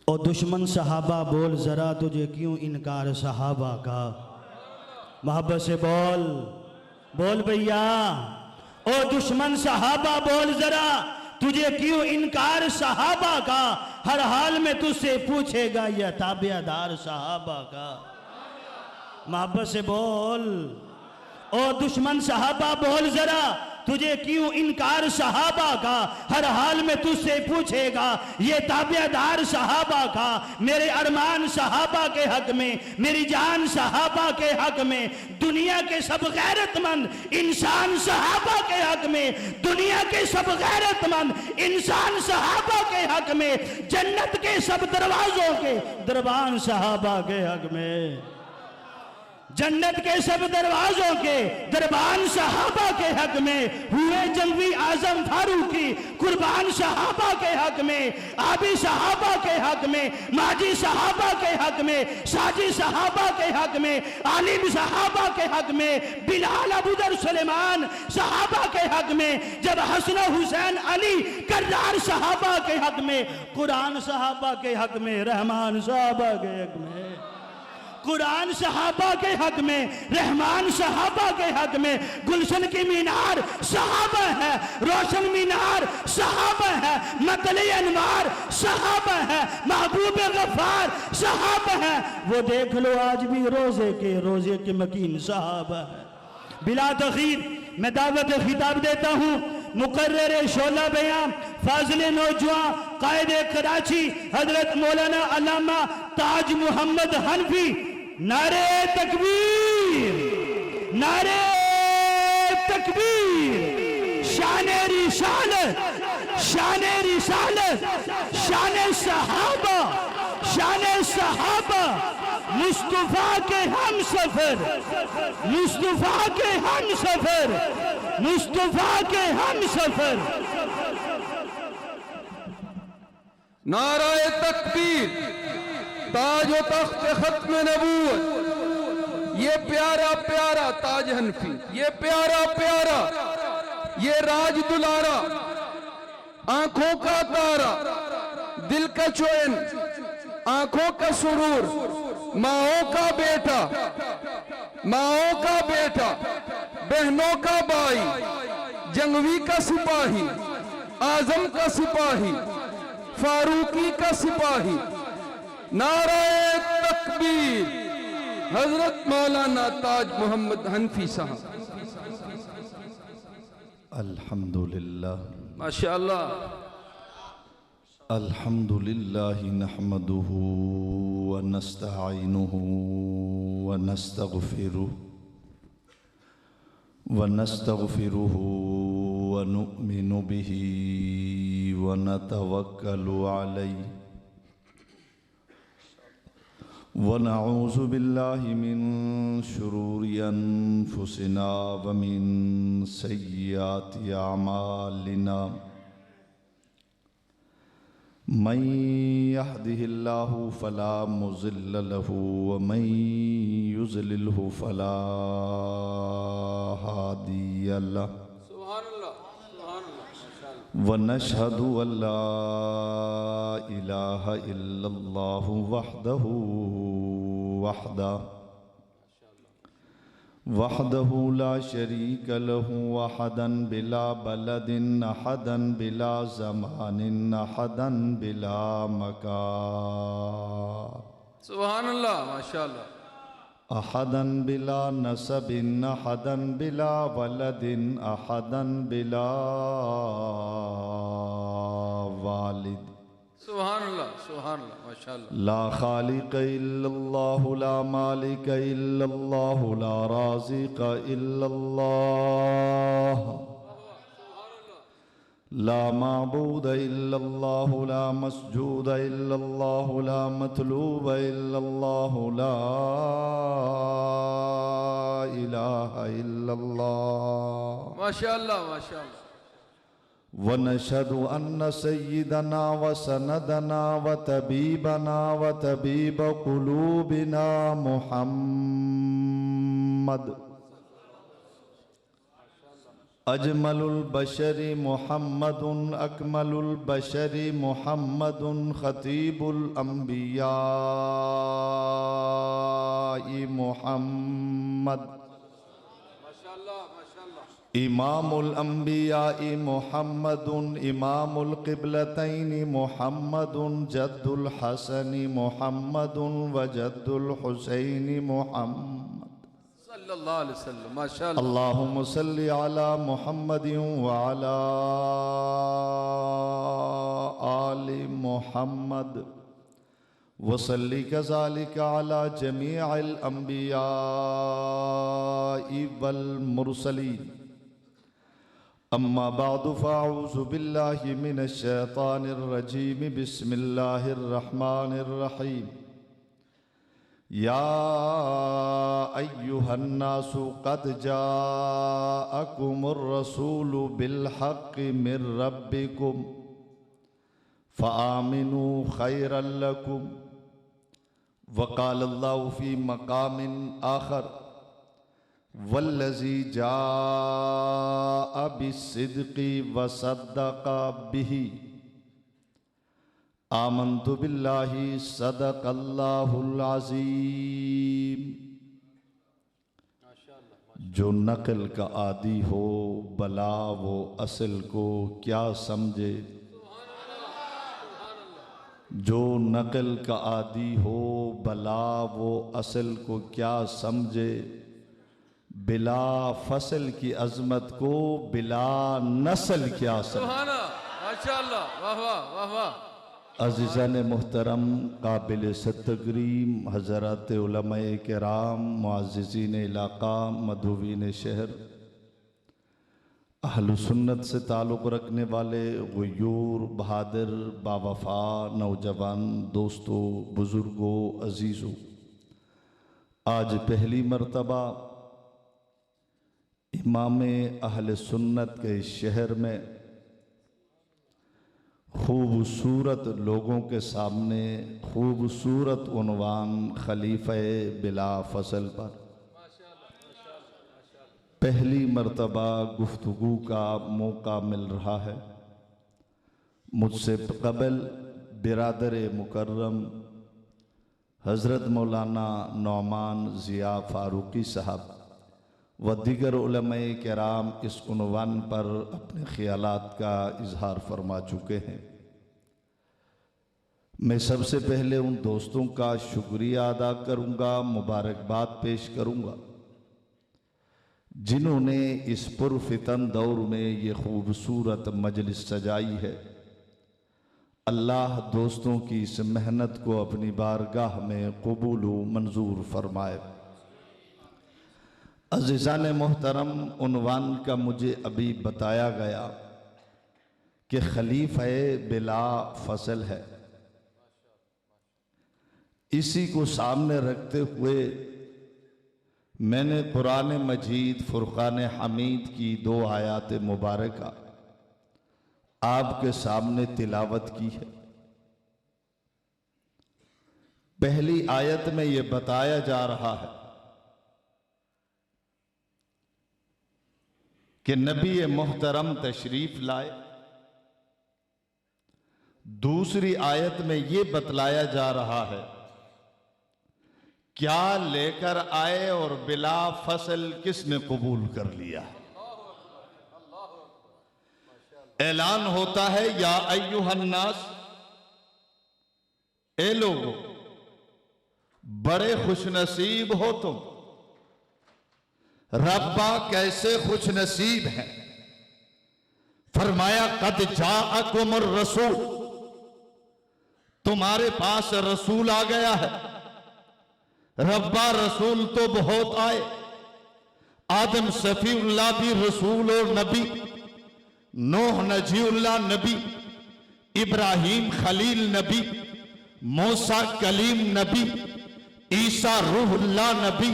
ओ दुश्मन सहाबा बोल ज़रा तुझे क्यों इनकार सहाबा का। मोहब्बत से बोल बोल भैया। ओ दुश्मन सहाबा बोल ज़रा तुझे क्यों इनकार सहाबा का। हर हाल में तुझसे पूछेगा यह ताबेदार सहाबा का। मोहब्बत से बोल। ओ दुश्मन सहाबा बोल ज़रा तुझे क्यों इनकार सहाबा का। हर हाल में तुझसे पूछेगा ये ताबेदार सहाबा का। मेरे अरमान सहाबा के हक में, मेरी जान सहाबा के हक में, दुनिया के सब गैरतमंद इंसान सहाबा के हक में, दुनिया के सब गैरतमंद इंसान सहाबा के हक में, जन्नत के सब दरवाजों के दरबान सहाबा के हक में, जन्नत के सब दरवाजों के दरबान सहाबा के हक में, हुए जंगवी आजम फारूकी कुर्बान सहाबा के हक में, आबी सहाबा के हक में, माजी सहाबा के हक में, साजी सहाबा के हक में, आलिम सहाबा के हक में, बिलाल अबूदर सुलेमान सहाबा के हक में, जब हसन हुसैन अली कर्रार सहाबा के हक में, कुरान सहाबा के हक में, रहमान सहाबा के हक में, कुरान सहाबा के हक में, रहमान सहाबा के हक में, गुलशन की मीनार सहाबा है, रोशन मीनार सहाबा है, मतले अनवार सहाबा है, महबूब गफ्फार सहाबा है। वो देख लो आज भी रोजे के मकीन सहाबा है। बिला तखीर मैं दावत खिताब देता हूँ मुकर्रर शोला बयां फाजिल नौजवान कायद कराची हजरत मौलाना अल्लामा ताज मोहम्मद हनफी। नारे तकबीर, नारे तकबीर। शाने रिसालत, शाने रिसालत, शाने सहाबा, शाने सहाबा, मुस्तफा के हम सफर, मुस्तफा के हम सफर, मुस्तफा के हम सफर। नाराए तकबीर, ताज व तख्त खत्म नबूवत, ये प्यारा प्यारा ताज हनफी, ये प्यारा प्यारा, ये राज दुलारा, आंखों का तारा, दिल का चैन, आंखों का सुरूर, माओ का बेटा, माओ का बेटा, बहनों का भाई, जंगवी का सिपाही, आजम का सिपाही, फारूकी का सिपाही। नाराए तकबीर, हजरत मौलाना ताज मोहम्मद हनफी साहब। अल्हम्दुलिल्लाह, माशाअल्लाह। अल्हम्दुलिल्लाह नहमदुहु व नस्तईनुहु व नस्तगफिरुहु व नस्तगफिरुहु व नुमिनु बिही व नतवक्कलु अलैहि व नऊज़ु बिल्लाहि मिन शुरूरि अनफुसिना व मिन सय्यिआति अमालिना। मन यहदिहिल्लाहु फला मुज़िल्ल लहु व मन युज़लिल्हु फला हादिय लहु। व नशहदु अल्ला इलाहा इल्लल्लाहु वहदहु वहदहु ला शरीक लहु अहदन बिला बलदिन अहदन बिला ज़मानिन अहदन बिला मकान। सुभान अल्लाह, माशाअल्लाह। अहदन बिला नसबिन अहदन बिला वलदिन अहदन बिला वालिद। सुभान अल्लाह, सुभान अल्लाह, माशाअल्लाह। ला खालिक इल्लल्लाहु ला मालिक इल्लल्लाहु ला राज़िक इल्लल्लाह ला माबूद इल्लल्लाहु ला मस्जूद इल्लल्लाहु ला मतलूब इल्लल्लाहु ला इलाहा इल्लल्लाह। माशाअल्लाह, माशाअल्लाह। व नशहदु अन्न सय्यिदना व सनदना व तबीबना व तबीब कुलूबिना मुहम्मद अजमलुल बशरी मुहम्मदुन अकमलुल बशरी मुहम्मदुन खतीबुल अंबिया मुहम्मद इमामुल अंबिया मुहम्मदुन इमामुल क़िबलतैन मुहम्मदुन जद्दुल हसन मुहम्मदुन व जद्दुल हुसैन मुहम्मद सल्लल्लाहु अलैहि वसल्लम माशाअल्लाह। अल्लाहुम्मा सल्लि अला मुहम्मदिन व अला आलि मुहम्मद वसल्ली कज़ालिका अला जमीअल अंबिया वल मुरसलीन। अम्मा बादु फ़अऊज़ु बिल्लाहि मिनश शैतानिर रजीम बिस्मिल्लाहिर रहमानिर रहीम। या अय्युहन्नासु क़द जाअकुमुर रसूलु बिल हक़्क़ि मिर रब्बिकुम फ़आमिनू खैरल लकुम। वक़ालल्लाहु फ़ी मक़ामिन आख़र वल्लज़ी जाअ बिस्सिद्क़ि वसद्दक़ बिही आमन्तु बिल्लाहि सदक़ल्लाहुल अज़ीम। जो नक़ल का आदी हो भला वो असल को क्या समझे। जो नक़ल का आदी हो भला वो असल को क्या समझे। बिला फसल की अज़मत को बिला नस्ल क्या समझे। सुभान अल्लाह माशाअल्लाह वाह वाह वाह वाह। अज़ीज़ान मोहतरम काबिल तकरीम हज़रात उलमाए किराम मुअज़्ज़िज़ीन इलाक़ा मधुवीन शहर अहलु सुन्नत से ताल्लुक़ रखने वाले ग़ुयूर बहादुर बावफ़ा नौजवान दोस्तों बुज़ुर्गों अज़ीज़ों, आज पहली मर्तबा इमाम अहल सुन्नत के इस शहर में खूबसूरत लोगों के सामने खूबसूरत उन्वान खलीफ़े बिला फसल पर पहली मर्तबा गुफ्तगू का मौका मिल रहा है। मुझसे कबल बिरादर मुकर्रम हज़रत मौलाना नौमान ज़िया फ़ारूक़ी साहब व दीगर उलमाए किराम इस उन्वान पर अपने ख़यालात का इजहार फरमा चुके हैं। मैं सबसे पहले उन दोस्तों का शुक्रिया अदा करूँगा, मुबारकबाद पेश करूँगा जिन्होंने इस पुरफितन दौर में ये खूबसूरत मजलिस सजाई है। अल्लाह दोस्तों की इस मेहनत को अपनी बारगाह में कबूल व मंजूर फरमाए। अज़ीज़ान मोहतरम, उन्वान का मुझे अभी बताया गया कि खलीफ़े बिला फसल है। इसी को सामने रखते हुए मैंने कुरान मजीद फुरक़ान हमीद की 2 आयात मुबारका आपके सामने तिलावत की है। पहली आयत में ये बताया जा रहा है कि नबी मोहतरम तशरीफ लाए। दूसरी आयत में ये बतलाया जा रहा है क्या लेकर आए और बिला फसल किसने कबूल कर लिया। ऐलान होता है या अय्युहन्नास, ए लोगों बड़े खुशनसीब हो तुम। रब्बा कैसे खुशनसीब हैं। फरमाया कद जाअकुमुर रसूल, तुम्हारे पास रसूल आ गया है। रब्बा रसूल तो बहुत आए, आदम सफीउल्लाह भी रसूल और नबी, नूह नजीउल्लाह नबी, इब्राहीम खलील नबी, मूसा कलीम नबी, ईसा रूहुल्लाह नबी,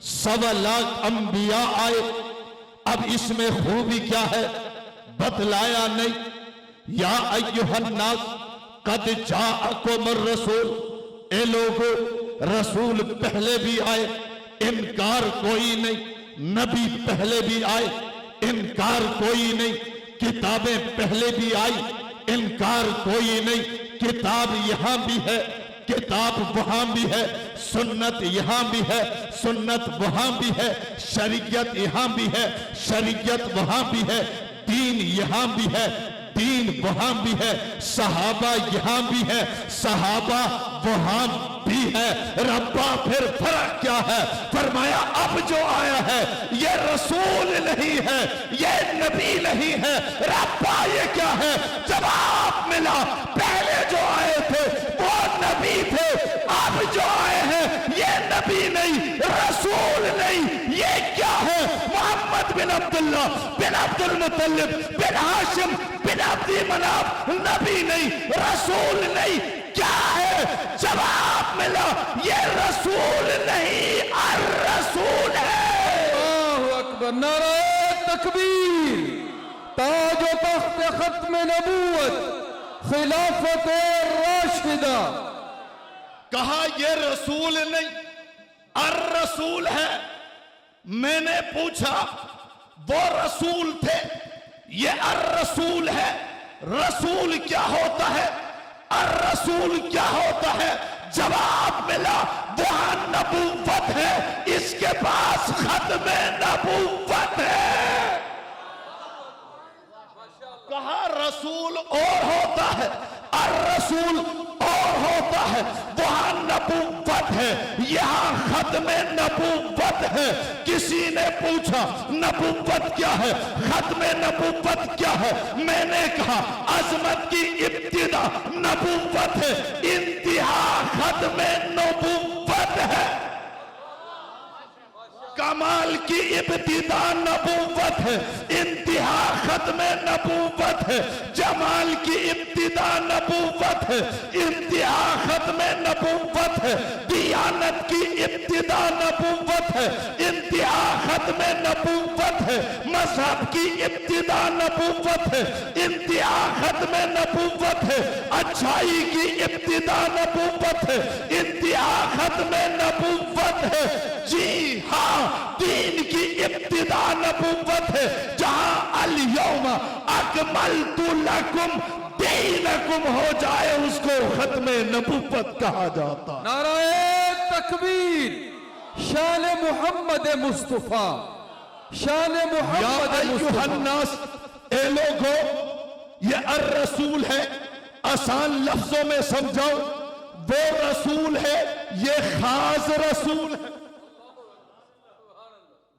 1.25 लाख अंबिया आए। अब इसमें खूबी क्या है बतलाया नहीं। या अय्युहन्नास कद जाअकुमुर रसूल, ए लोगो रसूल पहले भी आए, इनकार कोई नहीं। नबी पहले भी आए, इनकार कोई नहीं, किताबें पहले भी आई, इनकार कोई नहीं। किताब यहां भी है, किताब वहां भी है, सुन्नत यहां भी है, सुन्नत वहां भी है, शरीयत यहां भी है, शरीयत वहां भी है, दीन यहां भी है, दीन वहां भी है, सहाबा यहां भी है, सहाबा वहां भी है। रब्बा फिर फर्क क्या है? फरमाया अब जो आया है ये रसूल नहीं है, ये नबी नहीं है। रब्बा ये क्या है? जवाब मिला, पहले जो आए थे वो नबी थे, अब जो आए हैं ये नबी नहीं, रसूल नहीं। ये क्या है? मोहम्मद बिन अब्दुल्ला बिन अब्दुल मुत्तलिब बिन हाशिम बिन अब्दी मनाफ, नबी नहीं, रसूल नहीं। क्या है? जवाब मिला, ये रसूल नहीं, अर रसूल है। अल्लाहु अकबर, नारे तकबीर। ताज व तख्त खत्म नबूवत, खिलाफत राशिदा। कहा ये रसूल नहीं, अर रसूल है। मैंने पूछा वो रसूल थे, ये अर रसूल है। रसूल क्या होता है? अर रसूल क्या होता है? जवाब मिला, वहां नबूवत है, इसके पास खत्म नबूवत है। कहा रसूल और होता है, अर रसूल और होता है, वहां नबूवत है, यहां खत्म नबूवत है। किसी ने पूछा नबूवत क्या है, खत्म नबूवत क्या है? मैंने कहा अजमत की इब्तिदा नबूवत है, इंतहा खत्म नबूवत है। कमाल की इब्तिदा नबूवत है, इंतहा खत्म नबूवत है। जमाल की इब्तिदा नबूवत है, इंतहा खत्म नबूवत है। दियानत की इब्तिदा नबूवत है, इंतहा खत्म नबूवत है। मजहब की इब्तिदा नबूवत है, इंतहा खत्म नबूवत है। अच्छाई की इब्तिदा नबूवत है, इंतहा खत्म नबूवत है। जी हाँ, दीन की इब्तिदा नबूवत है, जहां अल यौम अकमलतु लकुम दीनकुम हो जाए उसको खत्म नबूवत कहा जाता। नाराए तकबीर। शान मोहम्मद मुस्तफा, शान मोहम्मद मुस्तफा। अन्नास, ए लोगो, ये अर रसूल है। आसान लफ्जों में समझाओ, वो रसूल है, ये खास रसूल है।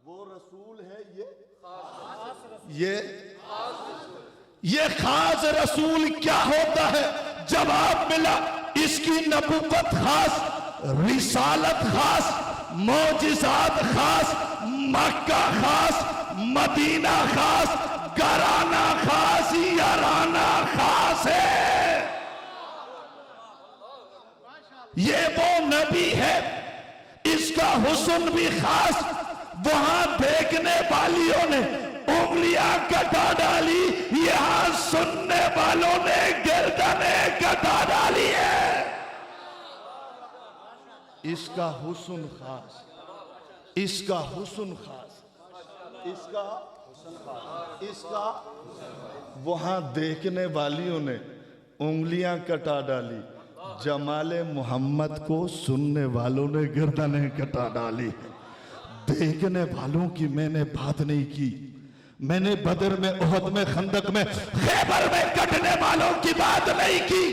वो रसूल है, ये खास रसूल क्या होता है? जवाब मिला, इसकी नबुव्वत खास, रिसालत खास, मौजिज़ात खास, मक्का खास, मदीना खास, घराना खास, याराना खास है। ये वो नबी है, इसका हुस्न भी खास। वहां देखने वालियों ने उंगलियां कटा डाली, यहां सुनने वालों ने गर्दनें कटा डाली है। इसका हुस्न खास, इसका हुस्न खास, इसका वहां देखने वालियों ने उंगलियां कटा डाली, जमाले मोहम्मद को सुनने वालों ने गर्दनें कटा डाली। देखने वालों की मैंने बात नहीं की, मैंने बदर में, ओहद में, खंदक में, खैबर में कटने वालों की बात नहीं की।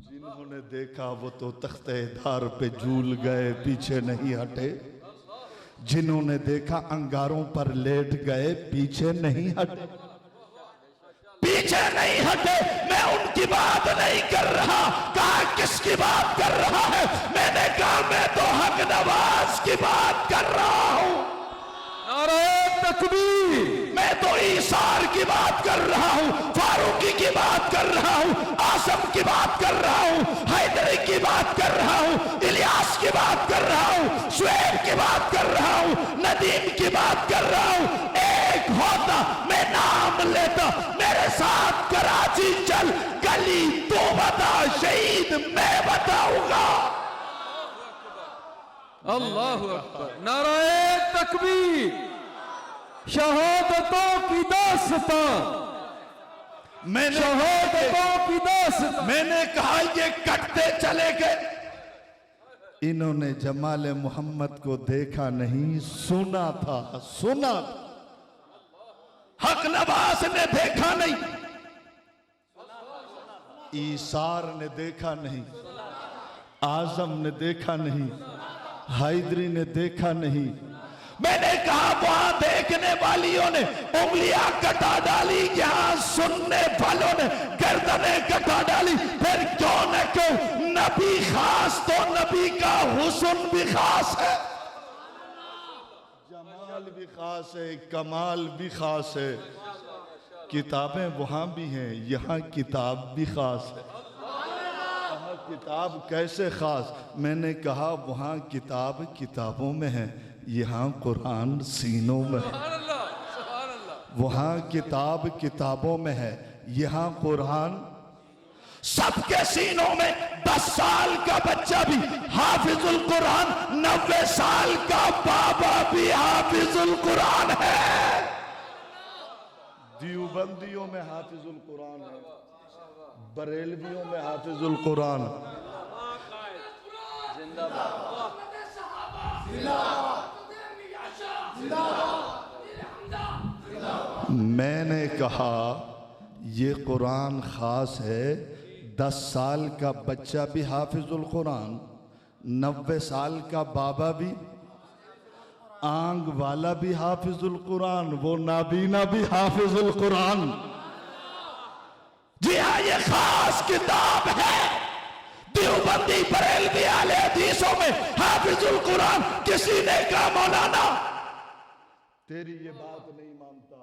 जिन्होंने देखा वो तो तख्ते धार पे झूल गए, पीछे नहीं हटे। जिन्होंने देखा अंगारों पर लेट गए, पीछे नहीं हटे। पीछे नहीं हटे, मैं उनकी बात नहीं कर रहा। कहा किसकी बात कर रहा है? मैंने कहा मैं तो हक नवाज की बात कर रहा हूं। नारे तकबीर। मैं तो ईसार की बात कर रहा हूं, फारूकी की बात कर रहा हूं, आसम की बात कर रहा हूं, हैदरी की बात कर रहा हूं, इलियास की बात कर रहा हूं, शुएब की बात कर रहा हूं, नदीम की बात कर रहा हूं। एक होता मैं नाम लेता, मेरे साथ कराची चल, गली तू बता, शहीद मैं बताऊंगा। अल्लाहु अकबर, नाराए तकबीर। शहादतों की दास्तां, मैंने शहादतों की दास्तां। मैंने कहा ये कटते चले गए। इन्होंने जमाल मोहम्मद को देखा नहीं, सुना था, सुना था। हक नवाज ने देखा नहीं, ईसार ने देखा नहीं, आजम ने देखा नहीं, हैदरी ने देखा नहीं। मैंने कहा वहां देखने वालियों ने उंगलियां कटा डाली, यहां सुनने वालों ने गर्दनें कटा डाली। फिर क्यों न क्यों, नबी खास तो नबी का हुस्न भी खास है, जमाल भी खास है, कमाल भी खास है। किताबें वहां भी हैं, यहाँ किताब भी खास है। किताब कैसे खास? मैंने कहा वहां किताब किताबों में है, यहाँ कुरान सीनों में है। वहां किताब किताबों में है, यहाँ कुरान सबके सीनों में। 10 साल का बच्चा भी हाफिजुल कुरान, 90 साल का बाबा भी हाफिजुल कुरान है। देवबंदियों में हाफिजुल कुरान है, बरेलवियों में हाफिजुल कुरान। मैंने कहा ये कुरान खास है। 10 साल का बच्चा भी हाफिजुल कुरान, 90 साल का बाबा भी, आंग वाला भी हाफिजुल कुरान, वो नाबीना भी हाफिजुल कुरान। जी हाँ, ये खास किताब है। देवबंदी बरेलवी आले हदीसों में हाफिजुल कुरान किसी ने कहा मौलाना तेरी ये बात नहीं मानता।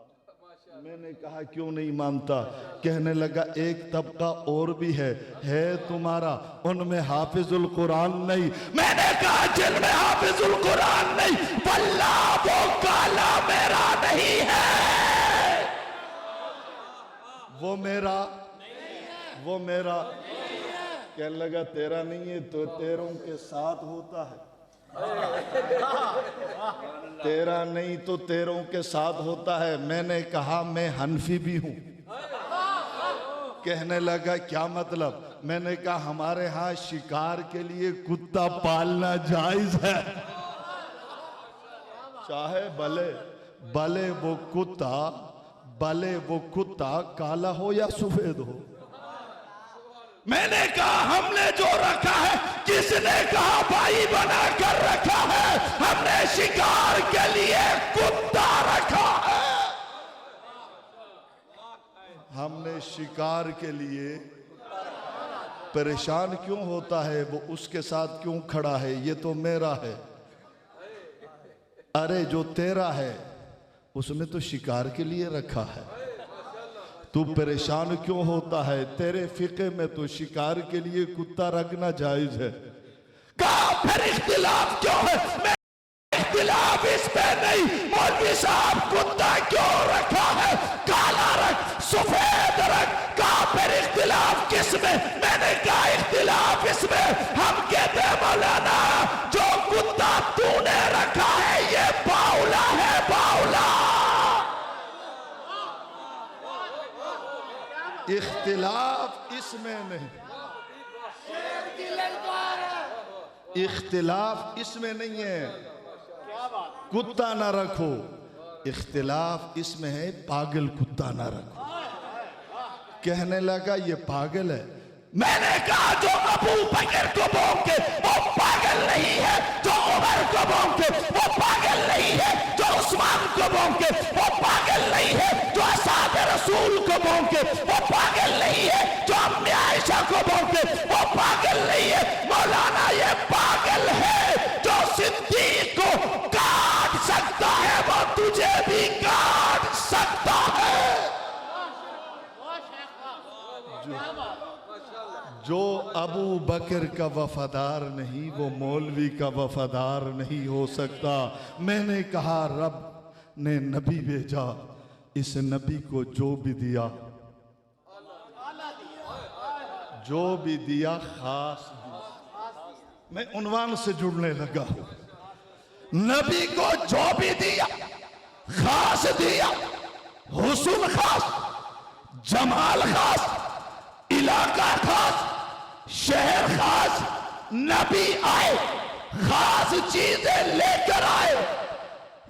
मैंने कहा क्यों नहीं मानता? कहने लगा एक तबका और भी है तुम्हारा, उनमें हाफिजुल कुरान नहीं। मैंने कहा जिनमें हाफिजुल कुरान नहीं, वल्लाह वो काला मेरा नहीं है, वो मेरा, वो मेरा। कहने लगा तेरा नहीं है तो तेरों के साथ होता है, तेरा नहीं तो तेरों के साथ होता है। मैंने कहा मैं हनफी भी हूं। कहने लगा क्या मतलब? मैंने कहा हमारे यहां शिकार के लिए कुत्ता पालना जायज है, चाहे भले भले वो कुत्ता, भले वो कुत्ता काला हो या सफेद हो। मैंने कहा हमने जो रखा है, किसने कहा भाई बना कर रखा है? हमने शिकार के लिए कुत्ता रखा है, हमने शिकार के लिए। परेशान क्यों होता है वो? उसके साथ क्यों खड़ा है? ये तो मेरा है। अरे जो तेरा है उसने तो शिकार के लिए रखा है, तू परेशान क्यों होता है? तेरे फिके में तो शिकार के लिए कुत्ता रखना जायज है। कहा फिर इख्तिलाफ क्यों है? मैं इख्तिलाफ इस पे नहीं, मौलवी साहब कुत्ता क्यों रखा है? काला रख, सफेद रख। कहा फिर इख्तिलाफ किस में? मैंने कहा इख्तिलाफ इसमें हम कहते हैं मौलाना जो कुत्ता तूने रखा है ये बाउला है, बाउला। इख्तिलाफ इसमें नहीं, इख्तिलाफ इसमें नहीं है कुत्ता ना रखो, इख्तिलाफ इसमें है पागल कुत्ता ना रखो। कहने लगा ये पागल है। मैंने कहा जो अबू बकर को भौंके वो पागल नहीं है, जो उमर को भौंके वो पागल नहीं है, जो उस्मान को भौंके वो पागल नहीं है, जो असहाब रसूल को भौंके वो पागल नहीं है, जो अम्मे आयशा को भौंके वो पागल नहीं है। मौलाना ये पागल है। जो सिद्दीक को काट सकता है वो तुझे भी काट सकता है। जो अबू बकर का वफादार नहीं वो मौलवी का वफादार नहीं हो सकता। मैंने कहा रब ने नबी भेजा, इस नबी को जो भी दिया, जो भी दिया खास दिया। मैं उन्वान से जुड़ने लगा हूं। नबी को जो भी दिया खास दिया, हुस्न खास, जमाल खास, इलाका खास, शहर खास। नबी आए, खास चीजें लेकर आए।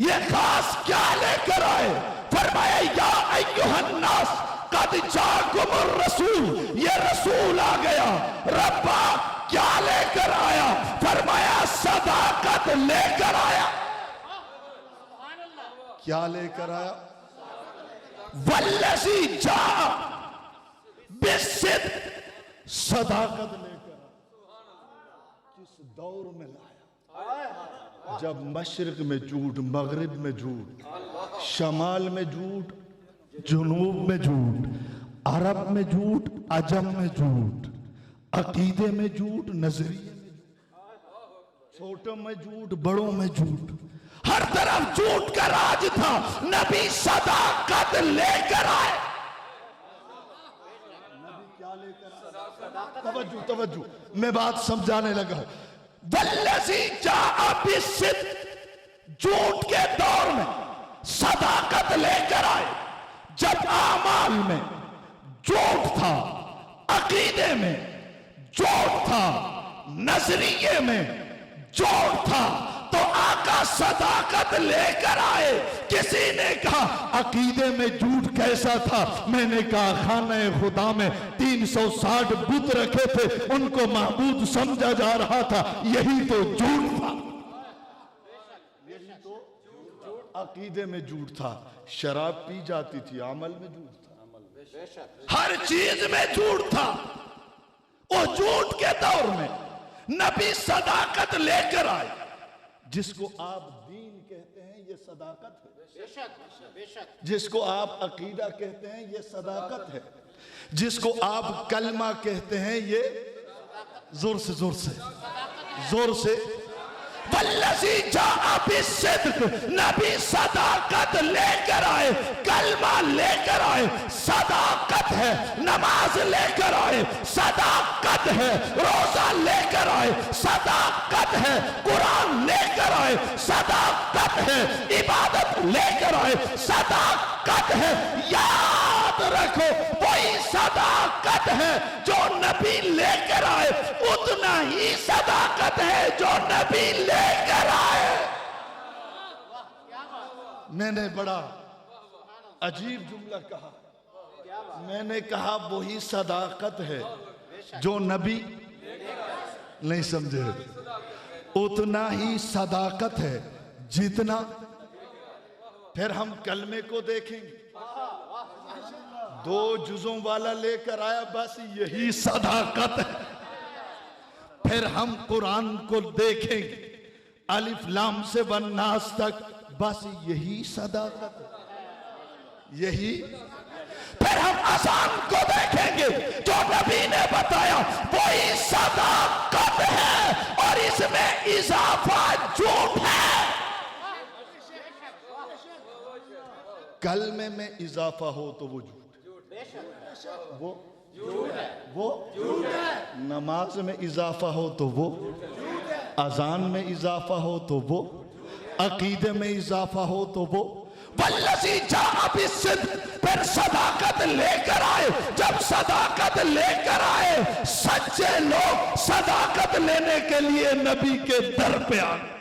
ये खास क्या लेकर आए? फरमाया या अय्युहन्नास कद जाकुमुर रसूल, ये रसूल आ गया। रब्बा क्या लेकर आया? फरमाया सदाकत लेकर आया। क्या लेकर आया? वल्लज़ी जा बिस्सिद्क़, सदाकत लेकर आया। किस दौर में लाया? जब मशरिक में झूठ, मगरिब में झूठ, शमाल में झूठ, जुनूब में झूठ, अरब में झूठ, अजम में झूठ, अकीदे में झूठ, नजरिए में झूठ, छोटों में झूठ, बड़ों में झूठ, हर तरफ झूठ का राज था। नबी सदाकत लेकर आए। नबी क्या लेकर आए? तवज्जो तवज्जो, मैं बात समझाने लगा हूं। वल्लज़ी जाअ बिस्सिद्क़, झूठ के दौर में सदाकत लेकर आए। जब आमाल में झूठ था, अकीदे में झूठ था, नजरिए में झूठ था, तो आका सदाकत लेकर आए। किसी ने कहा अकीदे में झूठ कैसा था? मैंने कहा खाने खुदा में 360 बुत रखे थे, उनको महबूद समझा जा रहा था, यही तो झूठ था। यही तो अकीदे में झूठ था। शराब पी जाती थी, अमल में झूठ था, हर चीज में झूठ था। वो झूठ के दौर में नबी सदाकत लेकर आए। जिसको आप दीन कहते हैं ये सदाकत है, जिसको आप अकीदा कहते हैं ये सदाकत है, जिसको आप कलमा कहते हैं ये जोर से जोर से जोर से वल्लज़ी जाअ बिस्सिद्क़, नबी सदाकत लेकर आए, कलमा लेकर आए, सदाकत है। नमाज लेकर आए, सदाकत है। रोजा लेकर आए, सदाकत है। कुरान लेकर आए, सदाकत है। इबादत लेकर आए, सदाकत है। याद रखो वही सदाकत है जो नबी लेकर आए, उतना ही सदाकत है जो नबी लेकर आए। मैंने बड़ा अजीब जुमला कहा। मैंने कहा वही सदाकत है जो नबी, नहीं समझे, उतना ही सदाकत है जितना। फिर हम कलमे को देखेंगे, 2 जुज़ों वाला लेकर आया, बस यही सदाकत है। फिर हम कुरान को देखेंगे, अलिफ लाम से वन्नास तक, बस यही सदाकत है, यही। फिर हम अज़ान को देखेंगे, जो नबी ने बताया वही सदाकत है, और इसमें इजाफा झूठ है। कलमे में इजाफा हो तो वो झूठ, वो झूठ है। नमाज में इजाफा हो तो वो, अजान में इजाफा हो तो वो, अकीदे में इजाफा हो तो वो। वल्लज़ी जाअ बिस्सिद्क़, फिर सदाकत लेकर आए। जब सदाकत लेकर आए, सच्चे लोग सदाकत लेने के लिए नबी के दर पे आ गए।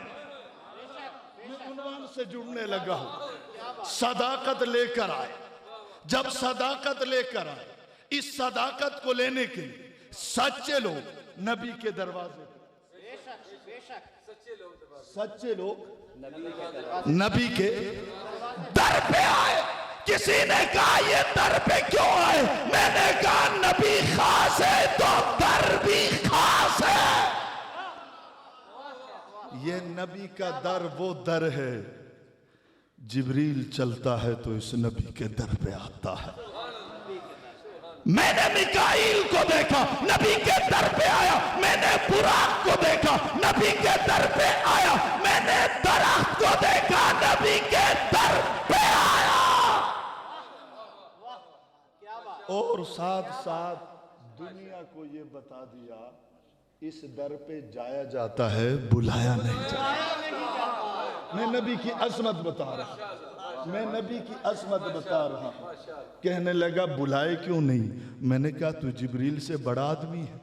मैं उन्वान से जुड़ने लगा हूं। सदाकत लेकर आए। जब सदाकत लेकर आए, इस सदाकत को लेने के लिए सच्चे लोग नबी के दरवाजे पे, सच्चे लोग नबी के दर पे आए। किसी ने कहा ये दर पे क्यों आए? मैंने कहा नबी खास है तो दर भी खास है। ये नबी का दर वो दर है, जिब्रील चलता है तो इस नबी के दर पे आता है। मैंने मिकाईल को देखा, नबी के दर पे आया। मैंने बुराक को देखा, नबी के दर पे आया। मैंने दरख्त को देखा, नबी के दर पे आया। और साथ साथ दुनिया को ये बता दिया, इस दर पे जाया जाता है, बुलाया नहीं जाता। मैं नबी की अजमत बता रहा हूं। मैं नबी की अजमत बता रहा हूं। कहने लगा बुलाए क्यों नहीं? मैंने कहा तू जिब्रील से बड़ा आदमी है,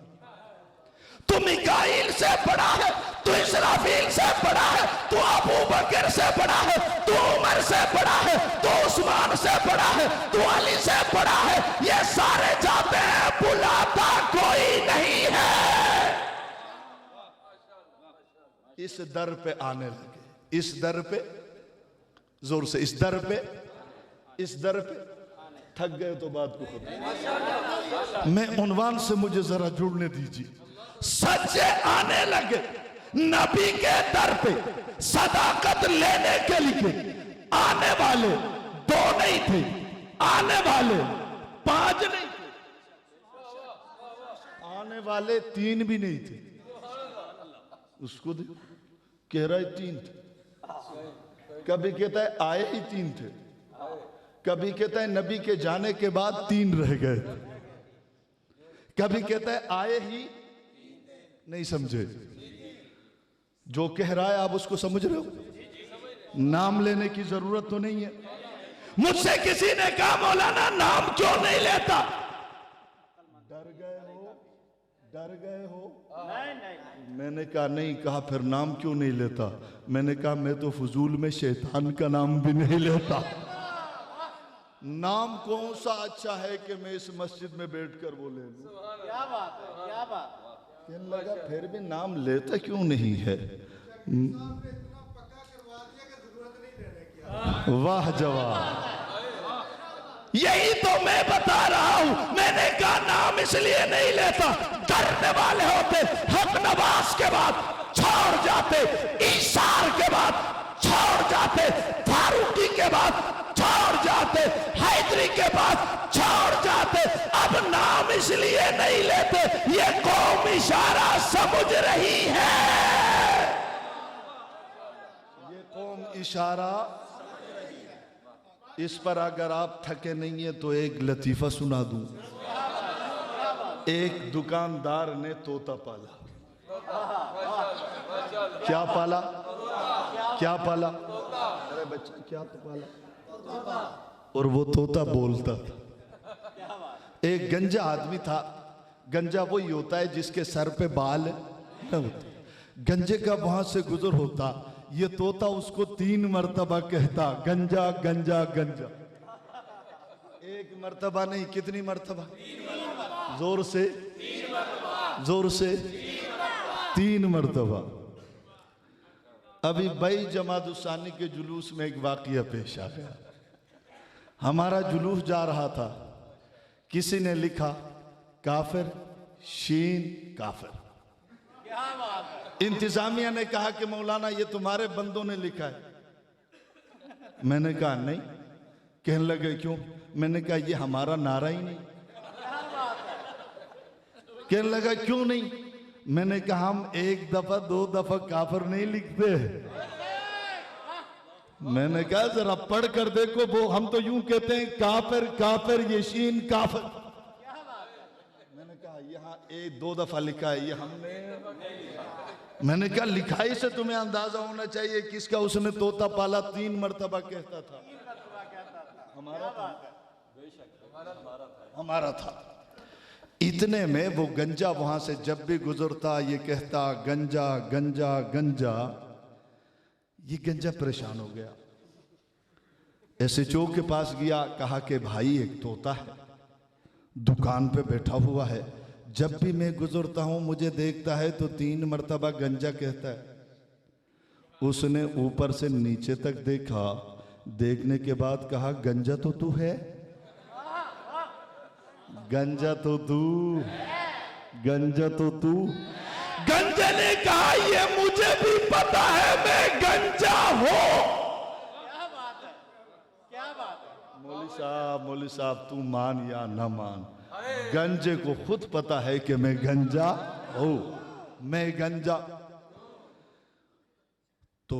तू मिकाईल से बड़ा है, तू इसराफील से बड़ा है, तू अबू बकर से बड़ा है, तू उमर से बड़ा है, तू उस्मान से बड़ा है, तू अली से बड़ा है। ये सारे जाते हैं, बुलाता कोई नहीं है। इस दर पे आने लगे, इस दर पे, जोर से, इस दर पे, इस दर पे। थक गए तो बात को खत्म। मैं उन्वान से मुझे जरा जुड़ने दीजिए। सच्चे आने लगे नबी के दर पे सदाकत लेने के लिए। आने वाले 2 नहीं थे, आने वाले 5 नहीं थे, आने वाले 3 भी नहीं थे। उसको देखो, कह रहा है 3 थे, कभी कहता है आए ही 3 थे, कभी कहता है नबी के जाने के बाद 3 रह गए, कभी कहता है आए ही नहीं। समझे जो कह रहा है? आप उसको समझ रहे हो? नाम लेने की जरूरत तो नहीं है। मुझसे किसी ने कहा मौलाना नाम क्यों नहीं लेता? डर गए हो, डर गए हो? नहीं। मैंने कहा नहीं। कहा फिर नाम क्यों नहीं लेता? मैंने कहा मैं तो फजूल में शैतान का नाम भी नहीं लेता। नाम कौन सा अच्छा है कि मैं इस मस्जिद में बैठकर वो ले लूं? क्या बात है, क्या बात। कहने लगा फिर भी नाम लेता क्यों नहीं है? वाह जवाब। यही तो मैं बता रहा हूं। मैंने कहा नाम इसलिए नहीं लेता, डरने वाले होते हक नवाज के बाद छोड़ जाते, ईसार के बाद छोड़ जाते, फारूकी के बाद छोड़ जाते, हैदरी के बाद छोड़ जाते। अब नाम इसलिए नहीं लेते, ये कौम इशारा समझ रही है। ये कौम इशारा। इस पर अगर आप थके नहीं है तो एक लतीफा सुना दूं। एक दुकानदार ने तोता पाला। क्या पाला? क्या पाला? अरे बच्चा क्या तो पाला? और वो तोता बोलता था। एक गंजा आदमी था। गंजा वही होता है जिसके सर पे बाल न होते। गंजे का वहां से गुजर होता, ये तोता उसको 3 मर्तबा कहता गंजा गंजा गंजा। एक मर्तबा नहीं, कितनी मर्तबा? जोर से, जोर से 3 मर्तबा। अभी बई जमादुस्सानी के जुलूस में एक वाकया पेश आ गया। हमारा जुलूस जा रहा था, किसी ने लिखा काफिर शीन काफिर। इंतजामिया ने कहा कि मौलाना ये तुम्हारे बंदों ने लिखा है। मैंने कहा नहीं। कहने लगे क्यों? मैंने कहा ये हमारा नारा ही नहीं। कहने लगा क्यों नहीं? मैंने कहा हम 1 दफा 2 दफा काफिर नहीं लिखते। मैंने कहा जरा पढ़ कर देखो, वो हम तो यूं कहते हैं काफिर काफिर, ये शीन काफिर। मैंने कहा यहाँ 1-2 दफा लिखा है, ये हमने। मैंने कहा लिखाई से तुम्हें अंदाजा होना चाहिए किसका उसने तोता पाला 3 मर्तबा कहता था। हमारा था, हमारा था। इतने में वो गंजा वहां से जब भी गुजरता ये कहता गंजा गंजा गंजा। ये गंजा परेशान हो गया, SHO के पास गया, कहा कि भाई एक तोता है दुकान पे बैठा हुआ है, जब भी मैं गुजरता हूं मुझे देखता है तो 3 मर्तबा गंजा कहता है। उसने ऊपर से नीचे तक देखा, देखने के बाद कहा गंजा तो तू है, गंजा तो तू, गंजा तो तू। गंजे ने कहा ये मुझे भी पता है मैं गंजा हूं। क्या बात है, क्या बात है। मौली साहब तू मान या ना मान, गंजे को खुद पता है कि मैं गंजा हूं, मैं गंजा। तो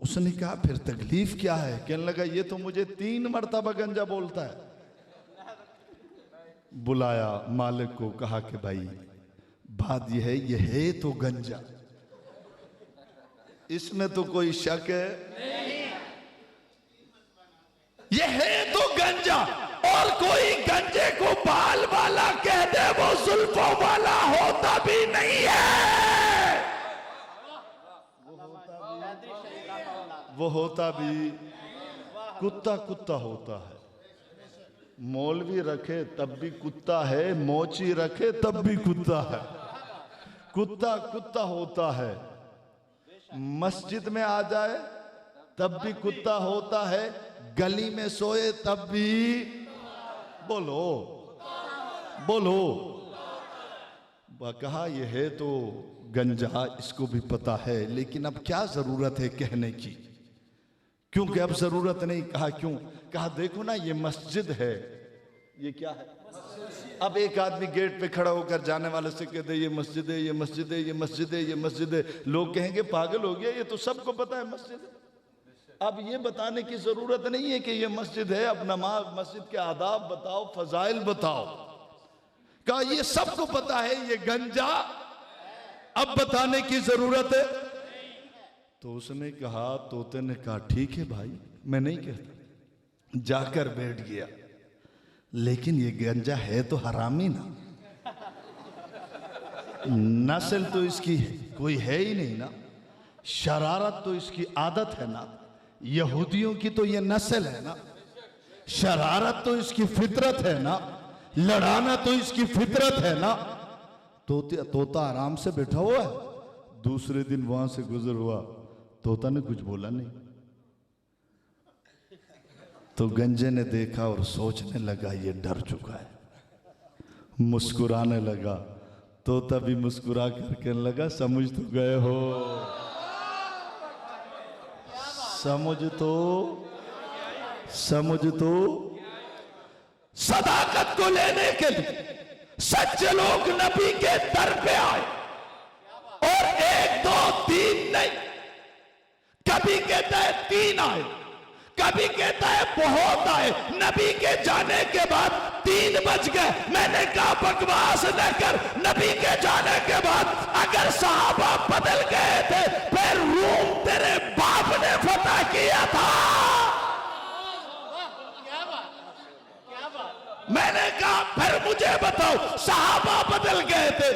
उसने कहा फिर तकलीफ क्या है? कहने लगा ये तो मुझे 3 मर्तबा गंजा बोलता है। बुलाया मालिक को, कहा कि भाई बात यह है, ये है तो गंजा, इसमें तो कोई शक है नहीं। ये है तो गंजा, और कोई गंजे को बाल वाला कह दे वो जुल्फों वाला होता भी नहीं है। वो होता भी कुत्ता कुत्ता होता है। मौलवी रखे तब भी कुत्ता है, मोची रखे तब भी कुत्ता है। कुत्ता कुत्ता होता है। मस्जिद में आ जाए तब भी कुत्ता होता है, गली में सोए तब भी। बोलो बोलो। कहा यह है तो गंजा, इसको भी पता है, लेकिन अब क्या जरूरत है कहने की, क्योंकि अब जरूरत नहीं। कहा क्यों? कहा देखो ना ये मस्जिद है। ये क्या है? अब एक आदमी गेट पे खड़ा होकर जाने वाले से कहते ये मस्जिद है, ये मस्जिद है, ये मस्जिद है, ये मस्जिद है। लोग कहेंगे पागल हो गया, ये तो सबको पता है मस्जिद है। अब ये बताने की जरूरत नहीं है कि ये मस्जिद है। अब नमाज, मस्जिद के आदाब बताओ, फजाइल बताओ। कहा ये सबको पता है, ये गंजा, अब बताने की जरूरत है। तो उसने कहा, तोते ने कहा ठीक है भाई, मैं नहीं कहता। जाकर बैठ गया। लेकिन ये गंजा है तो हरामी ना, नस्ल तो इसकी कोई है ही नहीं ना, शरारत तो इसकी आदत है ना। यहूदियों की तो ये नस्ल है ना, शरारत तो इसकी फितरत है ना, लड़ाना तो इसकी फितरत है ना। तोता आराम से बैठा हुआ है। दूसरे दिन वहां से गुजर हुआ, तोता ने कुछ बोला नहीं। तो गंजे ने देखा और सोचने लगा ये डर चुका है, मुस्कुराने लगा। तोता भी मुस्कुरा कर कहने लगा समझ तो गए हो, समझ तो। सदाकत को लेने के लिए सच्चे लोग नबी के दर पे आए, और 1 2 3 नहीं, कभी कहता है 3 आए, कभी कहता है बहुत आए। नबी के जाने के बाद 3 बज गए। मैंने कहा बकवास न कर। नबी के जाने के बाद अगर सहाबा बदल गए थे, फिर रूम तेरे बाप ने फतह किया था। मैंने कहा फिर मुझे बताओ, सहाबा बदल गए थे।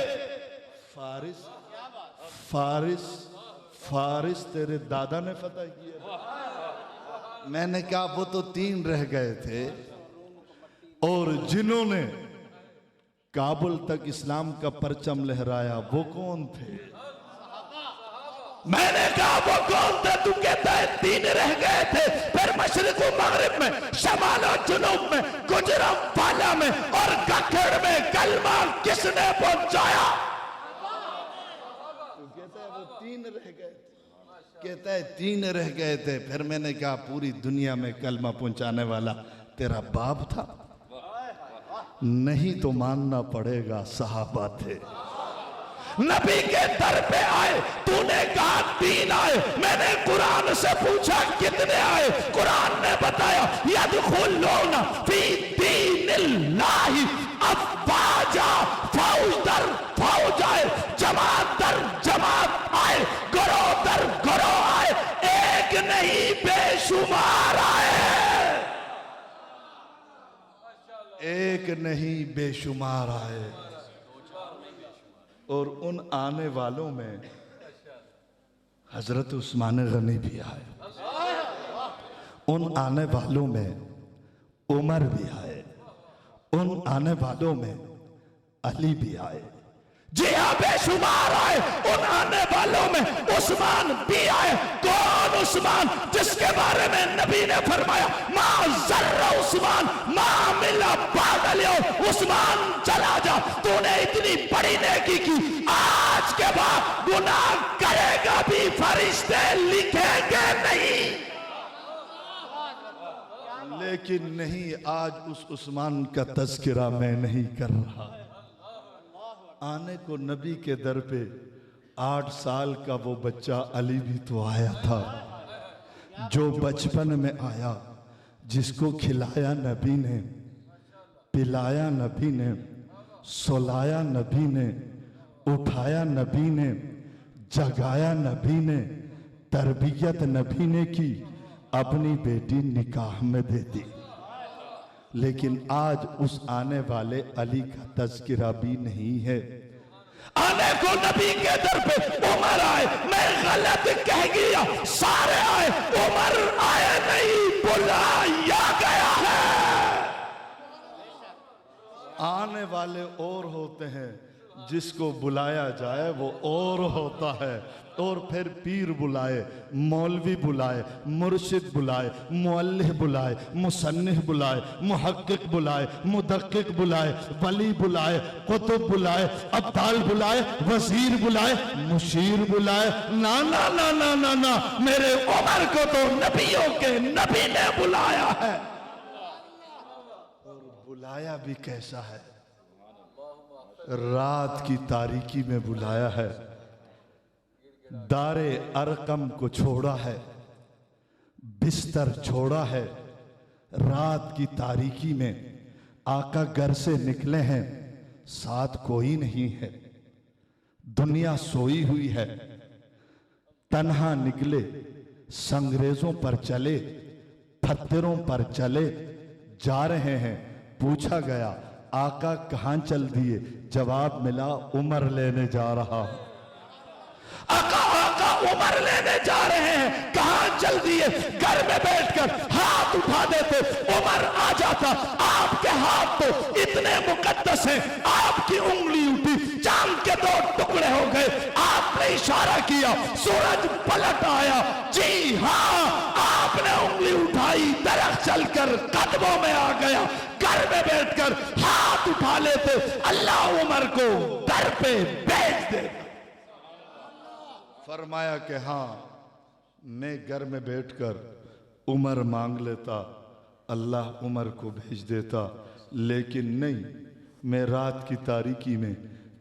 फारिस तेरे दादा ने फतह किया। मैंने कहा वो तो 3 रह गए थे, और जिन्होंने काबुल तक इस्लाम का परचम लहराया वो कौन थे? मैंने कहा वो कौन थे? तू कहता है 3 रह गए थे। फिर मशरिक व मगरिब में, शमाल और जुनूब में, गुजरात वाला में और गखड़ में कलमा किसने पहुंचाया? तू कहता है वो 3 रह गए थे। कहता है 3 रह गए थे। फिर मैंने कहा पूरी दुनिया में कलमा पहुंचाने वाला तेरा बाप था? नहीं तो मानना पड़ेगा सहाबा थे। नबी के दर पे आए, तूने कहा 3 आए। मैंने कुरान से पूछा कितने आए? कुरान ने बताया यदखुलूना फी दीनिल्लाहि अफ़वाजा, फौज दर फौज आए, जमात दर जमात आए, गिरोह दर गिरोह आए, एक नहीं बेशुमार आए, एक नहीं बेशुमार आए। और उन आने वालों में हजरत उस्मान गनी भी आए, उन आने वालों में उमर भी आए, उन आने वालों में अली भी आए। जी हाँ, बेशुमार आए। उन आने वालों में उस्मान भी आए। कौन उस्मान? जिसके बारे में नबी ने फरमाया मा जर्रा उस्मान मा मिला पागल हो, उस्मान चला जा, तूने इतनी बड़ी नेकी की, आज के बाद गुनाह करेगा भी फरिश्ते लिखेंगे नहीं। लेकिन नहीं, आज उस उस्मान का तज़किरा मैं नहीं कर रहा। आने को नबी के दर पे 8 साल का वो बच्चा अली भी तो आया था, जो बचपन में आया, जिसको खिलाया नबी ने, पिलाया नबी ने, सुलाया नबी ने, उठाया नबी ने, जगाया नबी ने, तरबियत नबी ने की, अपनी बेटी निकाह में दे दी, लेकिन आज उस आने वाले अली का तज़किरा भी नहीं है। आने को नबी के दर पे उमर आए, मैं गलत कह गया, सारे आए, उमर आए नहीं, बुलाया गया है। आने वाले और होते हैं, जिसको बुलाया जाए वो और होता है। और फिर पीर बुलाए, मौलवी बुलाए, मुर्शिद बुलाए, मुअल्लिह बुलाए, मुसन्निफ बुलाए, मुहक्किक बुलाए, मुदक्किक बुलाए, वली बुलाए, कुतुब बुलाए, अब्दाल बुलाए, वजीर बुलाए, मुशीर बुलाए। ना ना ना ना ना ना, मेरे उमर को तो नबियों के नबी ने बुलाया है। और बुलाया भी कैसा है? रात की तारीकी में बुलाया है। दारे अरकम को छोड़ा है, बिस्तर छोड़ा है। रात की तारीकी में आका घर से निकले हैं, साथ कोई नहीं है। दुनिया सोई हुई है, तन्हा निकले, संगरेजों पर चले, पत्थरों पर चले, जा रहे हैं। पूछा गया आका कहां चल दिए? जवाब मिला उमर लेने जा रहा हूं। आका आका उमर लेने जा रहे हैं, कहां चल दिए? घर में बैठकर हाथ उठा देते, उमर आ जाता। आपके हाथ तो इतने मुकद्दस हैं, आपकी उंगली उठी, चांद के 2 टुकड़े हो गए। आपने इशारा किया, सूरज पलट आया। जी हां, आपने उंगली उठाई, दरख्त चलकर कदमों में आ गया। घर में बैठकर हाथ उठा लेते, अल्लाह उमर को दर पे भेज दे। फरमाया कि हाँ, मैं घर में बैठकर उमर मांग लेता, अल्लाह उमर को भेज देता। लेकिन नहीं, मैं रात की तारीकी में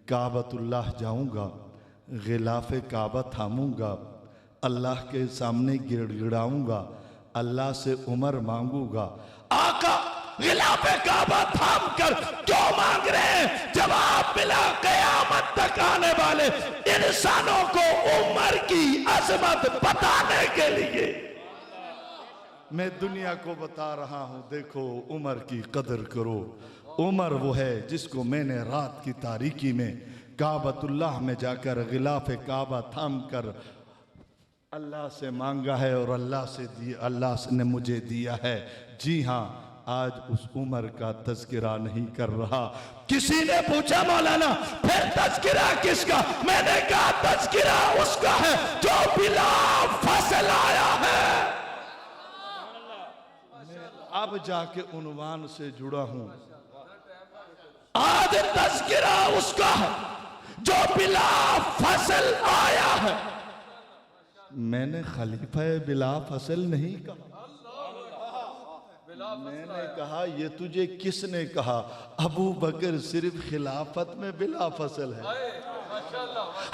काबतुल्लाह जाऊंगा, गिलाफे काबा थामूंगा, अल्लाह के सामने गिड़गिड़ाऊंगा, अल्लाह से उमर मांगूंगा। आका गिलाफे काबा थाम कर क्यों मांग रहे हैं? जवाब मिला, कयामत तक आने वाले इंसानों को उमर की अजमत बताने के लिए मैं दुनिया को बता रहा हूं। देखो, उमर की कदर करो। उमर वो है जिसको मैंने रात की तारीकी में काबतुल्लाह में जाकर गिलाफे काबा थाम कर अल्लाह से मांगा है और अल्लाह ने मुझे दिया है। जी हाँ, आज उस उमर का तज़किरा नहीं कर रहा। किसी ने पूछा मौलाना फिर तज़किरा किसका? मैंने कहा तज़किरा उसका है जो बिला फसल आया है। मैं अब जाके उन्वान से जुड़ा हूं। आज तज़किरा उसका है जो बिला फसल आया है। मैंने खलीफा बिला फसल नहीं कहा। मैंने कहा ये तुझे किसने कहा? अबू बकर सिर्फ खिलाफत में बिला फसल है।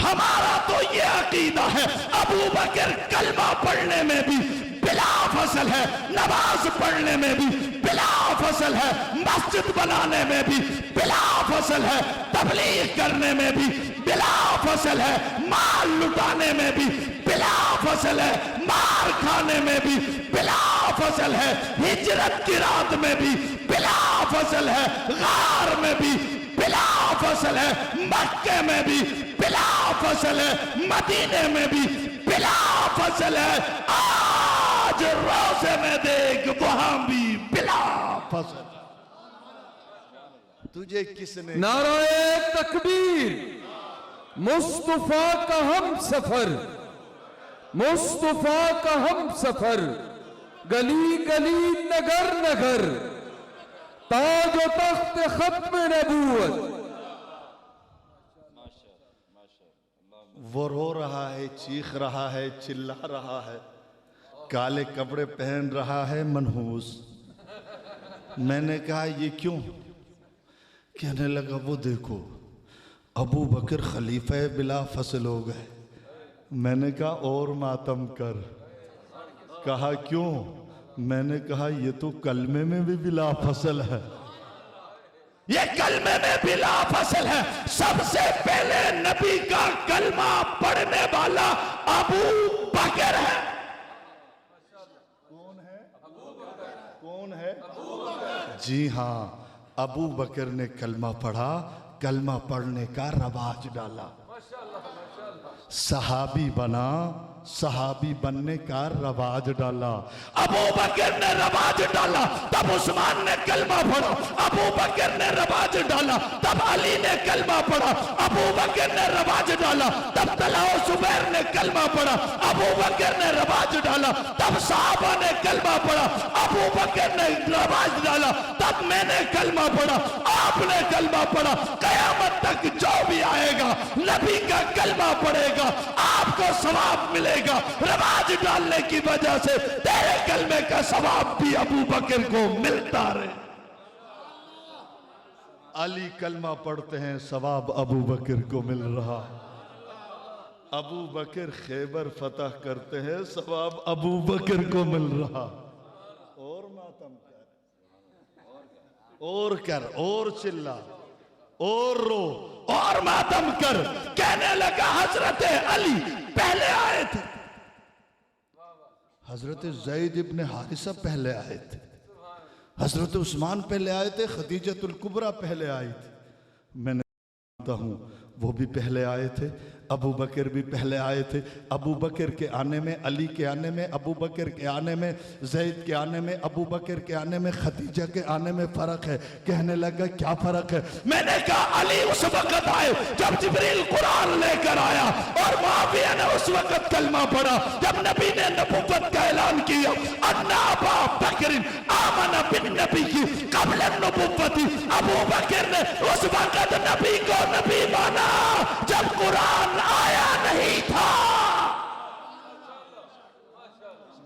हमारा तो ये अकीदा है, अबू बकर कलमा पढ़ने में भी बिला फसल है, नमाज पढ़ने में भी बिला फसल है, मस्जिद बनाने में भी बिला फसल है, तबलीग करने में भी बिला फसल है, माल लुटाने में भी बिला फसल है, मार खाने में भी बिला फसल है, हिजरत की रात में भी बिला फसल है, गार में भी बिला फसल है, मक्के में भी बिला फसल है, मदीने में भी बिला फसल है। आज रोज़े में देख वहां भी बिला फसल। तुझे किसने? नाराए तकबीर, मुस्तफा का हम सफर, मुस्तफा का हम सफर, गली गली नगर नगर, ताज व तख्त खत्म नबूवत। वो रो रहा है, चीख रहा है, चिल्ला रहा है, काले कपड़े पहन रहा है, मनहूस। मैंने कहा ये क्यों? कहने लगा वो देखो अबू बकर खलीफा बिला फसल हो गए। मैंने कहा और मातम कर। कहा क्यों? मैंने कहा ये तो कलमे में भी बिला फसल है। ये कलमे में बिला फसल है। सबसे पहले नबी का कलमा पढ़ने वाला अबू बकर है। कौन जी हाँ, अबू बकर ने कलमा पढ़ा, कलमा पढ़ने का रवाज डाला, सहाबी बना, सहाबी बनने का रवाज डाला। अबू बकर ने रवाज डाला, तब उस्मान ने कलमा पढ़ा। अबू बकर ने रवाज डाला, तब अली ने कलमा पढ़ा। अबू बकर ने रवाज डाला, तब तलहा जुबैर ने कलमा पढ़ा। अबू बकर ने रवाज डाला, तब साहबा ने कलमा पढ़ा। अबू बकर ने रवाज डाला, तब मैंने कलमा पढ़ा, आपने कलमा पढ़ा। कयामत तक जो भी आएगा नबी का कलमा पढ़ेगा, आपको सवाब मिलेगा। रवाज डालने की वजह से तेरे कलमे का सवाब भी अबू बकर को मिलता रहे। अली कलमा पढ़ते हैं, सवाब अबू बकर को मिल रहा। अबू बकर खैबर फतह करते हैं, सवाब अबू बकर को मिल रहा। और मातम कर, और कर, और चिल्ला, और रो, और मातम कर। कहने लगा हजरत अली पहले आए थे, हजरत ज़ैद इब्ने हारिसा पहले आए थे, हजरत उस्मान पहले आए थे, खदीजतुल कुबरा पहले आई थी। मैंने जानता हूं वो भी पहले आए थे, अबू बकर भी पहले आए थे। अबू बकर के आने में, अली के आने में, अबू बकर के आने में, ज़ैद के आने में, अबू बकर के आने में, खदीजा के आने में फ़र्क है। कहने लगा क्या फ़र्क है? मैंने कहा अली उस वक़्त आए जब जिब्रील कुरान लेकर आया, और मुआविया ने उस वक़्त कलमा पढ़ा जब नबी ने नबुव्वत का ऐलान किया। अन्ना अबा बकर आमन बिन नबी की क़ब्ल नबुव्वती। अबू बकर ने उस वक़्त नबी को नबी माना जब कुरान आया नहीं था।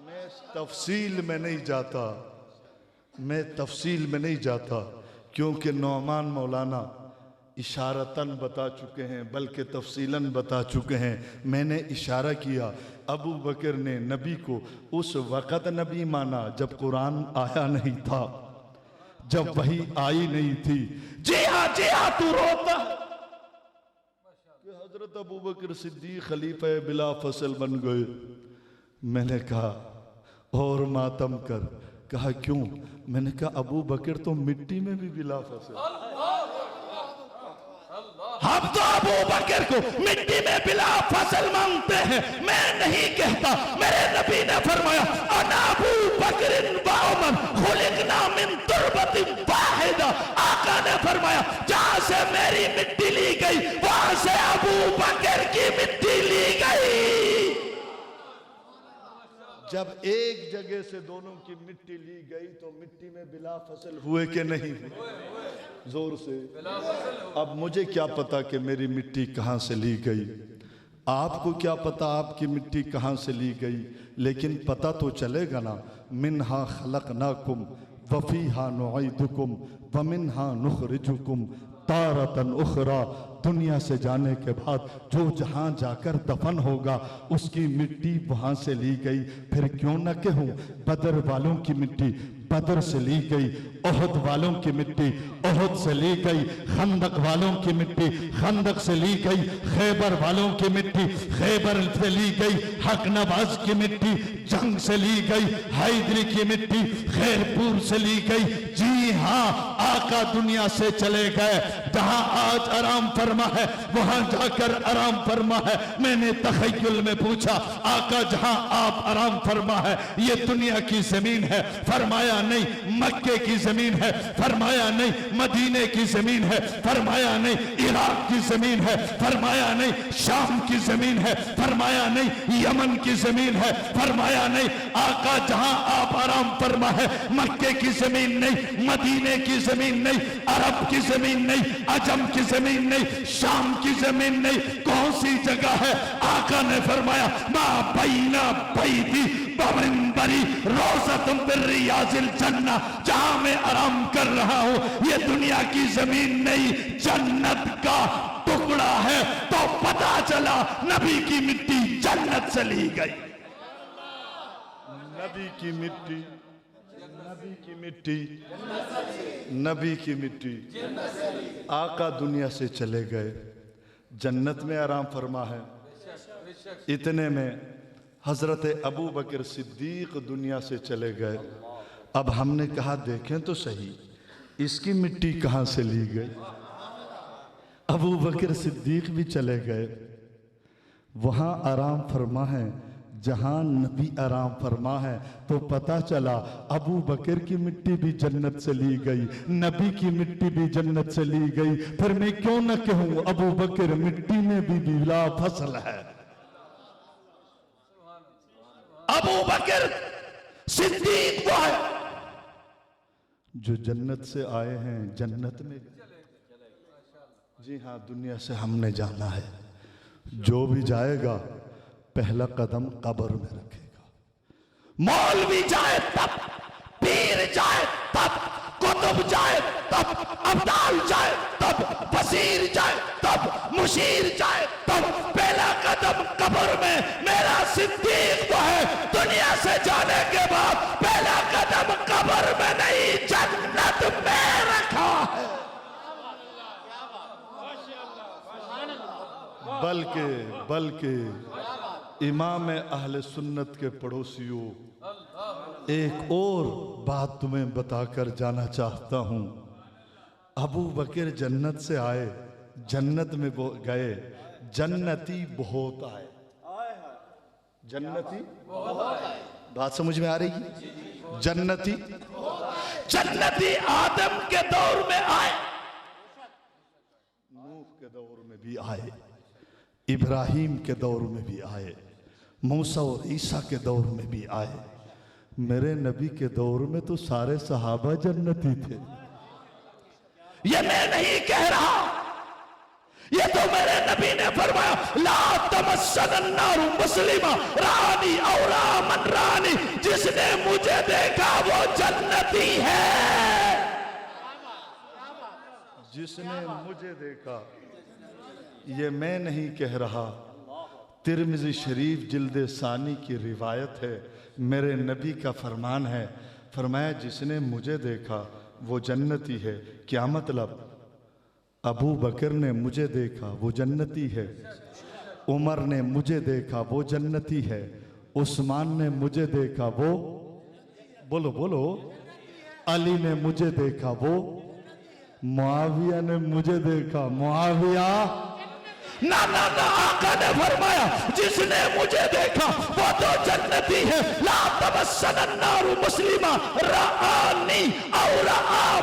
मैं तफसील में नहीं जाता, मैं तफसील में नहीं जाता, क्योंकि नौमान मौलाना इशारतन बता चुके हैं, बल्कि तफसीलन बता चुके हैं। मैंने इशारा किया, अबू बकर ने नबी को उस वक़्त नबी माना जब कुरान आया नहीं था, जब वही आई नहीं थी। जी हाँ तू रोता कि हजरत अबू बकर सिद्दीक खलीफा बिला फसल बन गए। मैंने कहा और मातम कर। कहा क्यों? मैंने कहा अबू बकर तो मिट्टी में भी बिला फसल। हम तो अबू बकर को मिट्टी में बिला फसल मांगते हैं। मैं नहीं कहता, मेरे नबी ने फरमाया अना अबू बकर व उमर खुलिकना मिन तुरबतिन वाहिदा। आका ने फरमाया जहां से मेरी मिट्टी ली गई वहां से अबू बकर की मिट्टी ली गई। जब एक जगह से दोनों की मिट्टी ली गई तो मिट्टी में बिला फसल हुए कि नहीं? जोर से। अब मुझे क्या पता कि मेरी मिट्टी कहाँ से ली गई, आपको क्या पता आपकी मिट्टी कहाँ से ली गई, लेकिन पता तो चलेगा ना। मिन्हा खलकनाकुम वफीहा नुईदुकुम वमिन्हा नुखरिजुकुम तारतन उखरा। दुनिया से जाने के बाद जो जहां जाकर दफन होगा उसकी मिट्टी वहां से ली गई। फिर क्यों न कहूं बदर वालों की मिट्टी बदर से ली गई, ओहद वालों की मिट्टी ओहद से ली गई, खंदक वालों की मिट्टी खंदक से ली गई, खैबर वालों की मिट्टी खैबर से ली गई, हक नवाज की मिट्टी जंग से ली गई, हैदरी की मिट्टी खैरपुर से ली गई। जी हाँ, आका दुनिया से चले गए, जहां आज आराम फरमा है वहां जाकर आराम फरमा है। मैंने तखय्युल में पूछा आका जहां आप आराम फरमा है ये दुनिया की जमीन है? फरमाया नहीं मक्के की जमीन है, फरमाया नहीं मदीने की जमीन है, फरमाया नहीं इराक की जमीन है, फरमाया नहीं शाम की जमीन है, फरमाया नहीं यमन की जमीन है, फरमाया नहीं आका जहां आप आराम फरमा है मक्के की जमीन नहीं, मदीने की जमीन नहीं, अरब की जमीन नहीं, अजम की जमीन नहीं, शाम की जमीन नहीं। कौन सी जगह है? आका ने फरमाया मा बैना बैती बमिंबरी रोज़तुम बिर्रियाजिल जन्ना। जहां मैं आराम कर रहा हूं ये दुनिया की जमीन नहीं, जन्नत का टुकड़ा है। तो पता चला नबी की मिट्टी जन्नत से ली गई। नबी की मिट्टी, नबी की मिट्टी, नबी की मिट्टी। आका दुनिया से चले गए, जन्नत में आराम फरमा है। इतने में हजरत अबू बकर सिद्दीक दुनिया से चले गए। अब हमने कहा देखें तो सही इसकी मिट्टी कहां से ली गई? अबू बकर सिद्दीक भी चले गए, वहां आराम फरमा है जहां नबी आराम फरमा है। तो पता चला अबू बकर की मिट्टी भी जन्नत से ली गई, नबी की मिट्टी भी जन्नत से ली गई। फिर मैं क्यों न कहूं अबू बकर मिट्टी में भी बिला फसल है। अबू बकर सिद्दीक वो है जो जन्नत से आए हैं, जन्नत में। जी हाँ, दुनिया से हमने जाना है, जो भी जाएगा पहला कदम कब्र में रखेगा। मौलवी जाए तब, पीर जाए तब, कुतुब जाए तब, अब्दाल जाए तब, वजीर जाए तब, मुशीर जाए तब, पहला कदम कब्र में। मेरा सिद्दीक वो है दुनिया से जाने के बाद पहला कदम कब्र में नहीं, जन्नत में रखा है। बल्कि इमाम अहले सुन्नत के पड़ोसियों, एक और बात तुम्हें बताकर जाना चाहता हूं। अबू बकर जन्नत से आए, जन्नत में वो गए, जन्नती बहुत आए। जन्नती बात समझ में आ रही है? जन्नती आदम के दौर में आए, नूह के दौर में भी आए, इब्राहिम के दौर में भी आए, मूसा और ईसा के दौर में भी आए। मेरे नबी के दौर में तो सारे सहाबा जन्नती थे। ये मैं नहीं कह रहा, ये तो मेरे नबी ने फरमाया, ला तमस्सन नारु मुस्लिमा रानी और मन रानी, जिसने मुझे देखा वो जन्नती है। जिसने मुझे देखा, ये मैं नहीं कह रहा, तिरमिज़ी शरीफ जिल्द सानी की रिवायत है, मेरे नबी का फरमान है। फरमाया जिसने मुझे देखा वो जन्नती है। क्या मतलब? अबू बकर ने मुझे देखा वो जन्नती है, उमर ने मुझे देखा वो जन्नती है, उस्मान ने मुझे देखा वो, बोलो बोलो, अली ने मुझे देखा वो, मुआविया ने मुझे देखा, मुआविया ना ना ना, आका ने फरमाया जिसने मुझे देखा वो तो जन्नती है। ला तमस्सन अन्नारु मुस्लिमा रानी और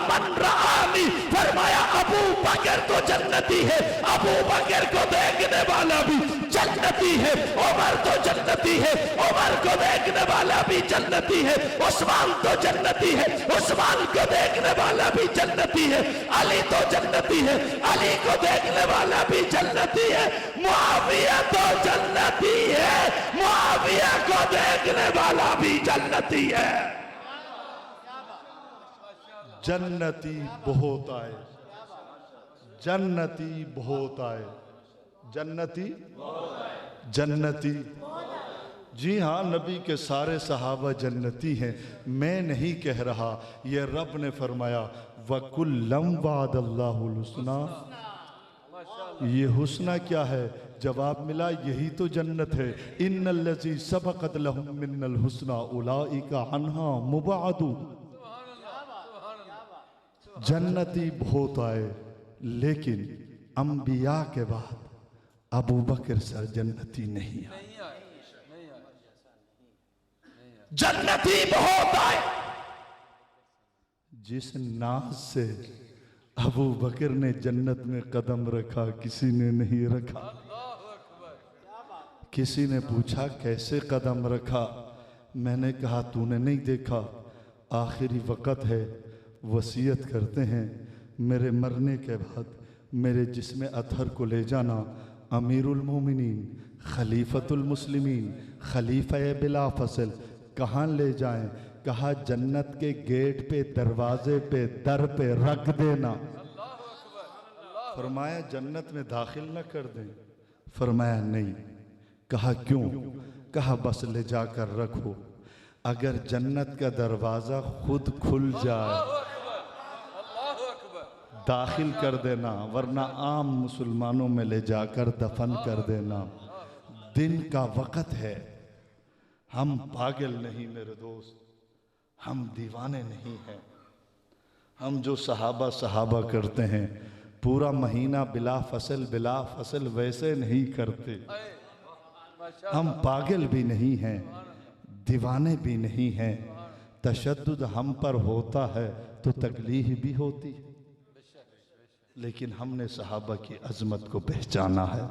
मन रानी। फरमाया अबू बकर तो जन्नती है, अबू बकर को देखने वाला भी जन्नती है, उमर तो जन्नती है, उमर को देखने वाला भी जन्नती है, उस्मान तो जन्नती है, उस्मान को देखने वाला भी जन्नती है, अली तो जन्नती है, अली को देखने वाला भी जन्नती है, मुआविया तो जन्नती है, मुआविया को देखने वाला भी जन्नती है। जन्नती बहुत आए, जन्नती बहुत आए, जन्नती। जी हाँ, नबी के सारे सहाबा जन्नती हैं, मैं नहीं कह रहा, ये रब ने फरमाया वकुल्लम वादल्लाहुल हुस्ना। ये हुस्ना क्या है? जवाब मिला यही तो जन्नत है। इन्नल्लज़ी सबक़त लहुम मिन्नल हुस्ना उलाइका अन्हा मुबाअदू। जन्नती बहुत आए, लेकिन अंबिया के बाद अबू बकर सर जन्नती नहीं आए। जन्नती बहुत आए। जिस नाज से अबू बकर ने जन्नत में कदम रखा किसी ने नहीं रखा। किसी ने पूछा कैसे कदम रखा? मैंने कहा तूने नहीं देखा, आखिरी वक़्त है, वसीयत करते हैं मेरे मरने के बाद मेरे जिस्म अतहर को ले जाना, अमीरुल मोमिनीन खलीफतुल मुस्लिमीन खलीफा बिला फसल। कहाँ ले जाएं? कहा जन्नत के गेट पे, दरवाजे पे, दर पे रख देना। फरमाया जन्नत में दाखिल न कर दें? फरमाया नहीं। कहा क्यों? कहा बस ले जाकर रखो, अगर जन्नत का दरवाजा खुद खुल जाए दाखिल कर देना, वरना आम मुसलमानों में ले जाकर दफन कर देना। दिन का वक़्त है, हम पागल नहीं मेरे दोस्त, हम दीवाने नहीं हैं, हम जो सहाबा करते हैं पूरा महीना बिला फसल वैसे नहीं करते। हम पागल भी नहीं हैं, दीवाने भी नहीं हैं। तशद्दुद हम पर होता है तो तकलीफ भी होती है, लेकिन हमने सहाबा की अजमत को पहचाना है।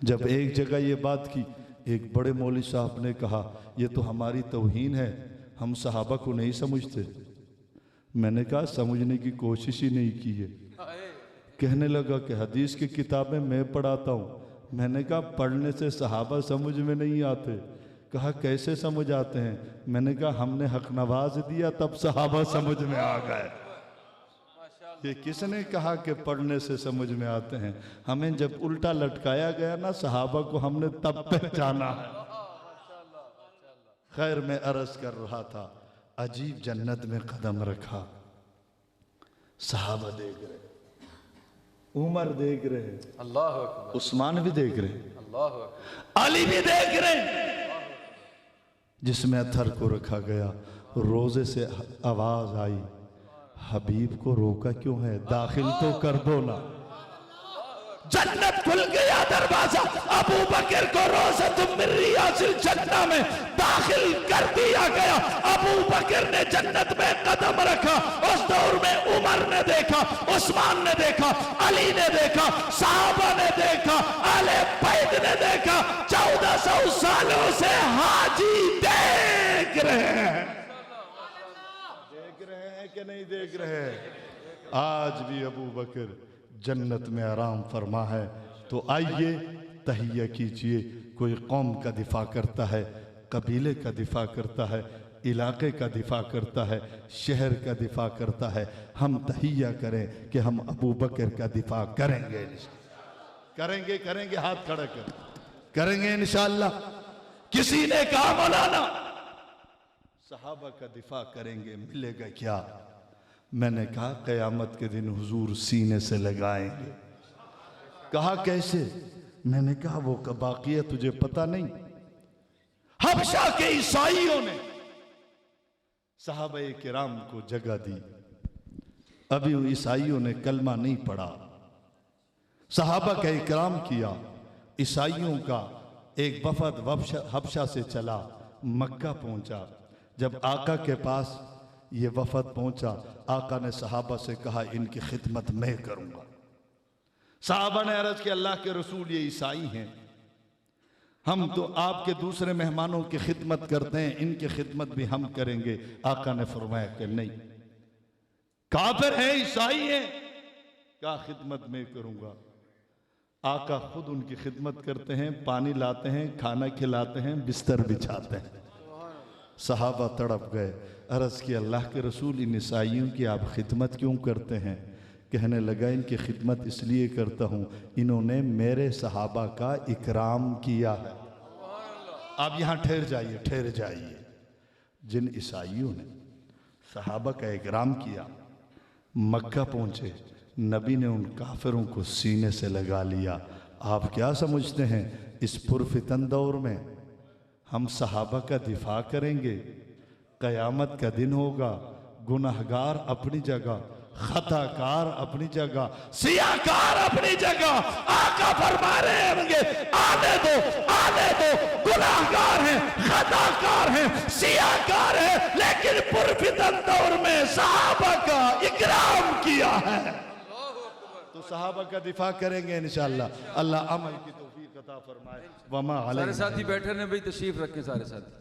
जब एक जगह ये बात की, एक बड़े मौलवी साहब ने कहा ये तो हमारी तौहीन है, हम सहाबा को नहीं समझते। मैंने कहा समझने की कोशिश ही नहीं की है। कहने लगा कि हदीस की किताबें मैं पढ़ाता हूँ। मैंने कहा पढ़ने से सहाबा समझ में नहीं आते। कहा कैसे समझ आते हैं? मैंने कहा हमने हक नवाज दिया तब सहाबा समझ में आ गए। ये किसने कहा कि पढ़ने से समझ में आते हैं? हमें जब उल्टा लटकाया गया ना सहाबा को, हमने तब पहचाना है। खैर मैं अर्ज कर रहा था, अजीब जन्नत में कदम रखा। सहाबा देख रहे, उमर देख रहे, अल्लाह अकबर, उस्मान भी देख रहे, अल्लाह अकबर, अली भी देख रहे। जिसमें अत्थर को रखा गया, रोजे से आवाज आई, हबीब को रोका क्यों है? दाखिल तो कर दो ना। जन्नत खुल गया दरवाजा, अबू बकर को रोज़ा तुम रियासिल जन्नत में दाखिल कर दिया गया। अबू बकर ने जन्नत में कदम रखा। उस दौर में उमर ने देखा, उस्मान ने देखा, अली ने देखा, साहबा ने देखा, अहले बैत ने देखा। 1400 सालों से हाजी देख रहे हैं। देख रहे हैं कि नहीं देख रहे हैं? आज भी अबू बकर जन्नत में आराम फरमा है। तो आइए तहिया कीजिए। कोई कौम का दिफा करता है, कबीले का दिफा करता है, इलाके का दिफा करता है, शहर का दिफा करता है। हम तहिया करें कि हम अबू बकर का दिफा करेंगे, करेंगे करेंगे, हाथ खड़ा कर करेंगे इंशाअल्लाह। किसी ने कहा मौलाना सहाबा का दिफा करेंगे, मिलेगा क्या? मैंने कहा क़यामत के दिन हुजूर सीने से लगाएंगे। कहा कैसे? मैंने कहा वो बाकी है तुझे पता नहीं? हबशा के ईसाइयों ने सहाबाए किराम को जगह दी। अभी ईसाइयों ने कलमा नहीं पढ़ा, सहाबा का इकराम किया। ईसाइयों का एक वफद हबशा से चला, मक्का पहुंचा। जब आका के पास ये वफद पहुंचा, आका ने सहाबा से कहा इनकी खिदमत मैं करूंगा। सहाबा ने अर्ज किया अल्लाह के रसूल ये ईसाई हैं, हम तो आपके दूसरे मेहमानों की खिदमत करते हैं, इनकी खिदमत भी हम करेंगे। आका ने फरमाया कि नहीं, काफिर है, ईसाई है। क्या खिदमत मैं करूंगा? आका खुद उनकी खिदमत करते हैं, पानी लाते हैं, खाना खिलाते हैं, बिस्तर बिछाते हैं। सहाबा तड़प गए, अर्ज किया अल्लाह के रसूल इन ईसाइयों की आप खिदमत क्यों करते हैं? कहने लगा इनकी खिदमत इसलिए करता हूँ, इन्होंने मेरे सहाबा का इकराम किया है। आप यहाँ ठहर जाइए, ठहर जाइए। जिन ईसाइयों ने सहाबा का इकराम किया, मक्का पहुँचे, नबी ने उन काफिरों को सीने से लगा लिया। आप क्या समझते हैं इस पुरफितन दौर में हम सहाबा का दिफा करेंगे? क़यामत का दिन होगा, गुनाहगार अपनी जगह, खताकार अपनी जगह, सियाकार अपनी जगह। आका फरमा रहे होंगे आने दो, आने दो। गुनाहगार हैं, खताकार हैं, सियाकार हैं, लेकिन पुरफितन दौर में सहाबा का इकराम किया है। तो सहाबा का दिफा करेंगे इंशाअल्लाह। अल्लाह अमल की तौफीक अता फरमाए। वमा सारे साथी बैठे ने भाई, तशरीफ रखें सारे साथी।